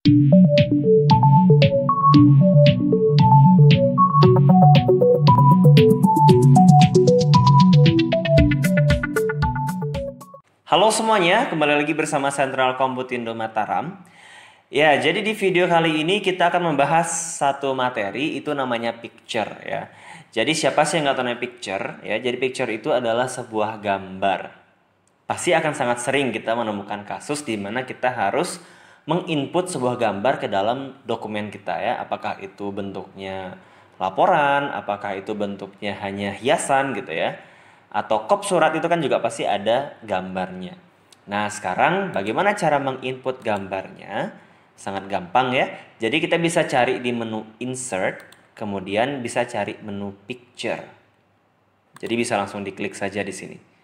Halo semuanya, kembali lagi bersama Sentral Komputindo Mataram. Ya, jadi di video kali ini kita akan membahas satu materi, itu namanya picture ya. Jadi siapa sih yang nggak tahu namanya picture ya? Jadi picture itu adalah sebuah gambar. Pasti akan sangat sering kita menemukan kasus di mana kita harus menginput sebuah gambar ke dalam dokumen kita ya. Apakah itu bentuknya laporan, apakah itu bentuknya hanya hiasan gitu ya. Atau kop surat itu kan juga pasti ada gambarnya. Nah, sekarang bagaimana cara menginput gambarnya? Sangat gampang ya. Jadi kita bisa cari di menu insert, kemudian bisa cari menu picture. Jadi bisa langsung diklik saja di sini.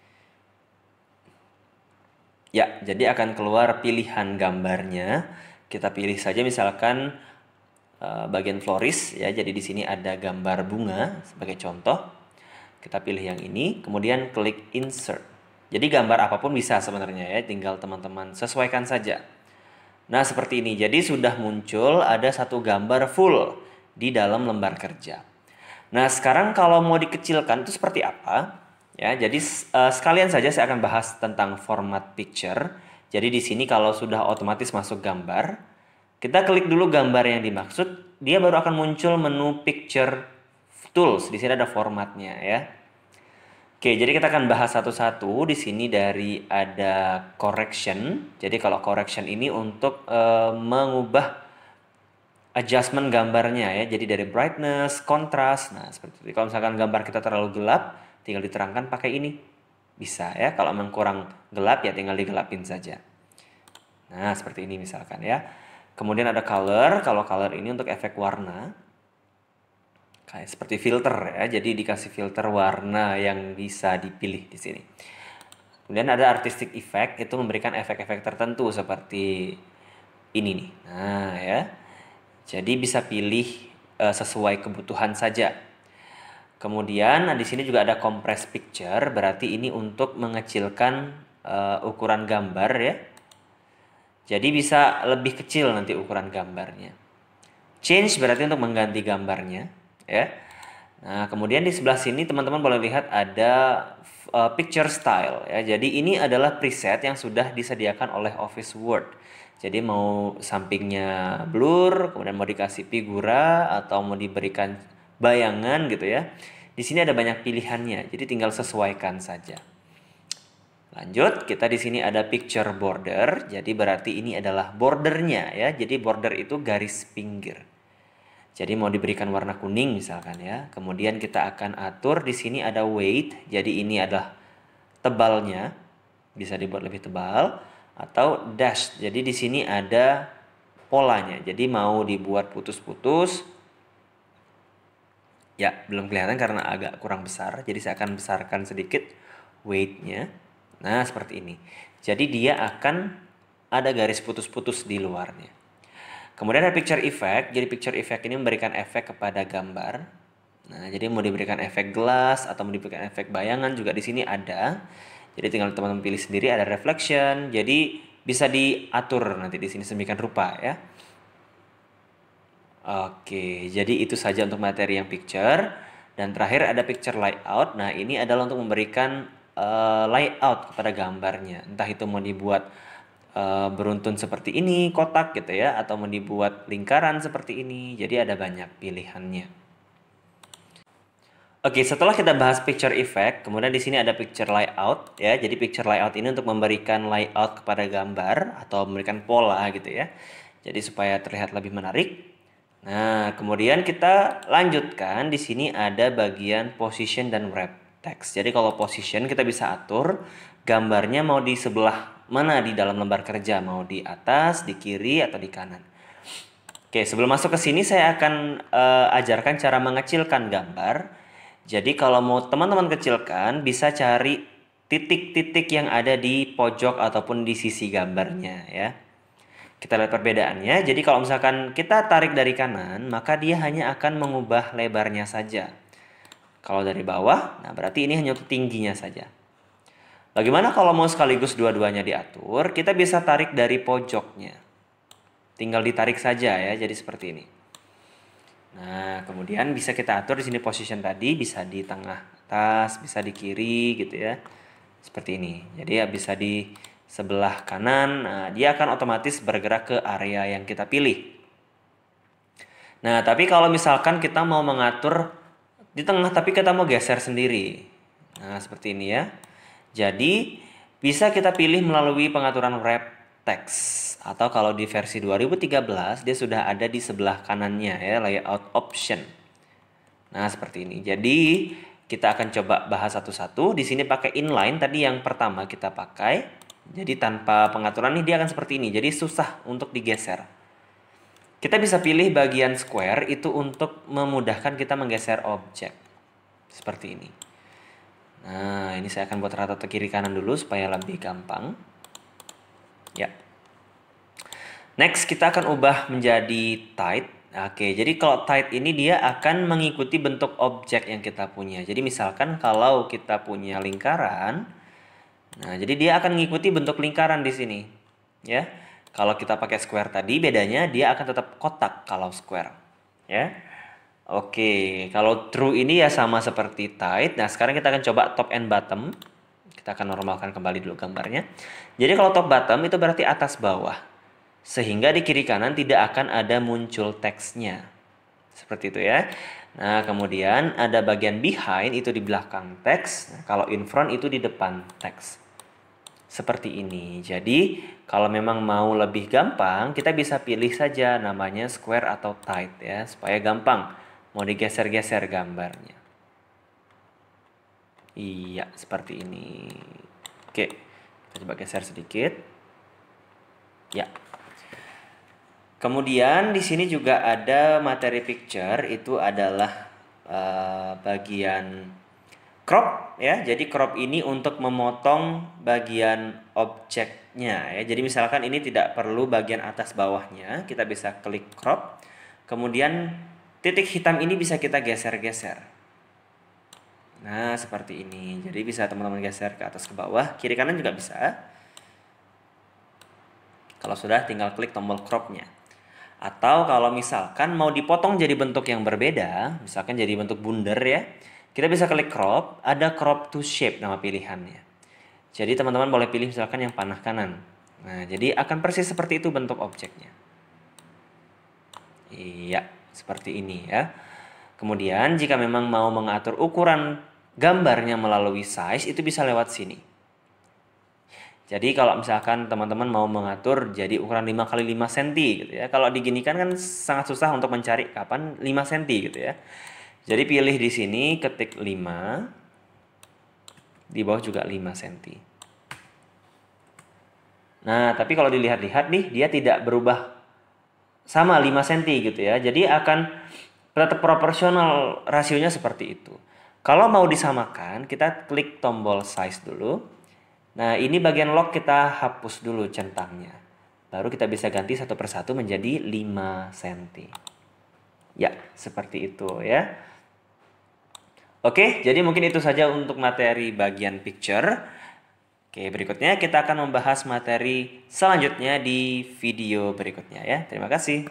Ya, jadi akan keluar pilihan gambarnya. Kita pilih saja misalkan bagian floris ya. Jadi di sini ada gambar bunga sebagai contoh. Kita pilih yang ini, kemudian klik insert. Jadi gambar apapun bisa sebenarnya ya, tinggal teman-teman sesuaikan saja. Nah, seperti ini. Jadi sudah muncul ada satu gambar full di dalam lembar kerja. Nah, sekarang kalau mau dikecilkan itu seperti apa? Ya, jadi sekalian saja saya akan bahas tentang format picture. Jadi di sini kalau sudah otomatis masuk gambar, kita klik dulu gambar yang dimaksud, dia baru akan muncul menu picture tools. Di sini ada formatnya ya. Oke, jadi kita akan bahas satu-satu. Di sini dari ada correction. Jadi kalau correction ini untuk mengubah adjustment gambarnya ya. Jadi dari brightness, contrast. Nah, seperti itu. Kalau misalkan gambar kita terlalu gelap, tinggal diterangkan pakai ini. Bisa ya. Kalau memang kurang gelap ya tinggal digelapin saja. Nah, seperti ini misalkan ya. Kemudian ada color. Kalau color ini untuk efek warna. Kayak seperti filter ya. Jadi dikasih filter warna yang bisa dipilih di sini. Kemudian ada artistic effect, itu memberikan efek-efek tertentu seperti ini nih. Nah, ya. Jadi bisa pilih sesuai kebutuhan saja. Kemudian di sini juga ada compress picture, berarti ini untuk mengecilkan ukuran gambar ya. Jadi bisa lebih kecil nanti ukuran gambarnya. Change berarti untuk mengganti gambarnya ya. Nah, kemudian di sebelah sini teman-teman boleh lihat ada picture style ya. Jadi ini adalah preset yang sudah disediakan oleh Office Word. Jadi mau sampingnya blur, kemudian mau dikasih figura atau mau diberikan bayangan gitu ya. Di sini ada banyak pilihannya. Jadi tinggal sesuaikan saja. Lanjut, kita di sini ada picture border. Jadi berarti ini adalah bordernya ya. Jadi border itu garis pinggir. Jadi mau diberikan warna kuning misalkan ya. Kemudian kita akan atur di sini ada weight. Jadi ini adalah tebalnya. Bisa dibuat lebih tebal atau dash. Jadi di sini ada polanya. Jadi mau dibuat putus-putus. Ya, belum kelihatan karena agak kurang besar. Jadi saya akan besarkan sedikit weight-nya. Nah, seperti ini. Jadi dia akan ada garis putus-putus di luarnya. Kemudian ada picture effect. Jadi picture effect ini memberikan efek kepada gambar. Nah, jadi mau diberikan efek glass atau mau diberikan efek bayangan juga di sini ada. Jadi tinggal teman-teman pilih sendiri, ada reflection. Jadi bisa diatur nanti di sini sedemikian rupa ya. Oke, jadi itu saja untuk materi yang picture. Dan terakhir ada picture layout. Nah, ini adalah untuk memberikan layout kepada gambarnya. Entah itu mau dibuat beruntun seperti ini, kotak gitu ya, atau mau dibuat lingkaran seperti ini. Jadi ada banyak pilihannya. Oke, setelah kita bahas picture effect, kemudian di sini ada picture layout ya. Jadi picture layout ini untuk memberikan layout kepada gambar atau memberikan pola gitu ya. Jadi supaya terlihat lebih menarik. Nah, kemudian kita lanjutkan di sini ada bagian position dan wrap text. Jadi kalau position kita bisa atur gambarnya mau di sebelah mana di dalam lembar kerja, mau di atas, di kiri atau di kanan. Oke, sebelum masuk ke sini saya akan ajarkan cara mengecilkan gambar. Jadi kalau mau teman-teman kecilkan bisa cari titik-titik yang ada di pojok ataupun di sisi gambarnya ya. Kita lihat perbedaannya. Jadi kalau misalkan kita tarik dari kanan, maka dia hanya akan mengubah lebarnya saja. Kalau dari bawah, nah berarti ini hanya untuk tingginya saja. Bagaimana kalau mau sekaligus dua-duanya diatur? Kita bisa tarik dari pojoknya. tinggal ditarik saja ya, jadi seperti ini. Nah, kemudian bisa kita atur di sini position tadi, bisa di tengah atas, bisa di kiri gitu ya. Seperti ini. Jadi ya bisa di sebelah kanan, nah, dia akan otomatis bergerak ke area yang kita pilih. Nah, tapi kalau misalkan kita mau mengatur di tengah tapi kita mau geser sendiri. Nah, seperti ini ya. Jadi, bisa kita pilih melalui pengaturan wrap text. Atau kalau di versi 2013, dia sudah ada di sebelah kanannya ya, layout option. Nah, seperti ini. Jadi, kita akan coba bahas satu-satu. Di sini pakai inline, tadi yang pertama kita pakai. Jadi, tanpa pengaturan ini dia akan seperti ini. Jadi, susah untuk digeser. Kita bisa pilih bagian square itu untuk memudahkan kita menggeser objek. Seperti ini. Nah, ini saya akan buat rata ke kiri kanan dulu supaya lebih gampang. Ya. Next, kita akan ubah menjadi tight. Oke, jadi kalau tight ini dia akan mengikuti bentuk objek yang kita punya. Jadi misalkan kalau kita punya lingkaran, nah jadi dia akan mengikuti bentuk lingkaran di sini. Ya. Kalau kita pakai square tadi, bedanya dia akan tetap kotak kalau square. Ya. Oke, kalau true ini ya sama seperti tight. Nah, sekarang kita akan coba top and bottom. Kita akan normalkan kembali dulu gambarnya. Jadi kalau top bottom itu berarti atas bawah. Sehingga di kiri kanan tidak akan ada muncul teksnya. Seperti itu ya. Nah, kemudian ada bagian behind itu di belakang teks. Nah, kalau in front itu di depan teks. Seperti ini. Jadi, kalau memang mau lebih gampang, kita bisa pilih saja namanya square atau tight ya, supaya gampang mau digeser-geser gambarnya. Iya, seperti ini. Oke, kita coba geser sedikit. Ya. Kemudian di sini juga ada materi picture, itu adalah bagian crop ya. Jadi crop ini untuk memotong bagian objeknya ya. Jadi misalkan ini tidak perlu bagian atas bawahnya, kita bisa klik crop. Kemudian titik hitam ini bisa kita geser-geser. Nah, seperti ini. Jadi bisa teman-teman geser ke atas ke bawah, kiri kanan juga bisa. Kalau sudah tinggal klik tombol cropnya. Atau kalau misalkan mau dipotong jadi bentuk yang berbeda, misalkan jadi bentuk bundar ya, kita bisa klik crop, ada crop to shape nama pilihannya. Jadi teman-teman boleh pilih misalkan yang panah kanan. Nah, jadi akan persis seperti itu bentuk objeknya. Iya, seperti ini ya. Kemudian jika memang mau mengatur ukuran gambarnya melalui size, itu bisa lewat sini. Jadi kalau misalkan teman-teman mau mengatur jadi ukuran 5 x 5 cm gitu ya. Kalau diginikan kan sangat susah untuk mencari kapan 5 cm gitu ya. Jadi pilih di sini, ketik 5. Di bawah juga 5 cm. Nah, tapi kalau dilihat-lihat nih, dia tidak berubah sama 5 cm gitu ya. Jadi akan tetap proporsional rasionya seperti itu. Kalau mau disamakan, kita klik tombol size dulu. Nah, ini bagian lock kita hapus dulu centangnya. Baru kita bisa ganti satu persatu menjadi 5 cm. Ya, seperti itu ya. Oke, jadi mungkin itu saja untuk materi bagian picture. Oke, berikutnya kita akan membahas materi selanjutnya di video berikutnya ya. Terima kasih.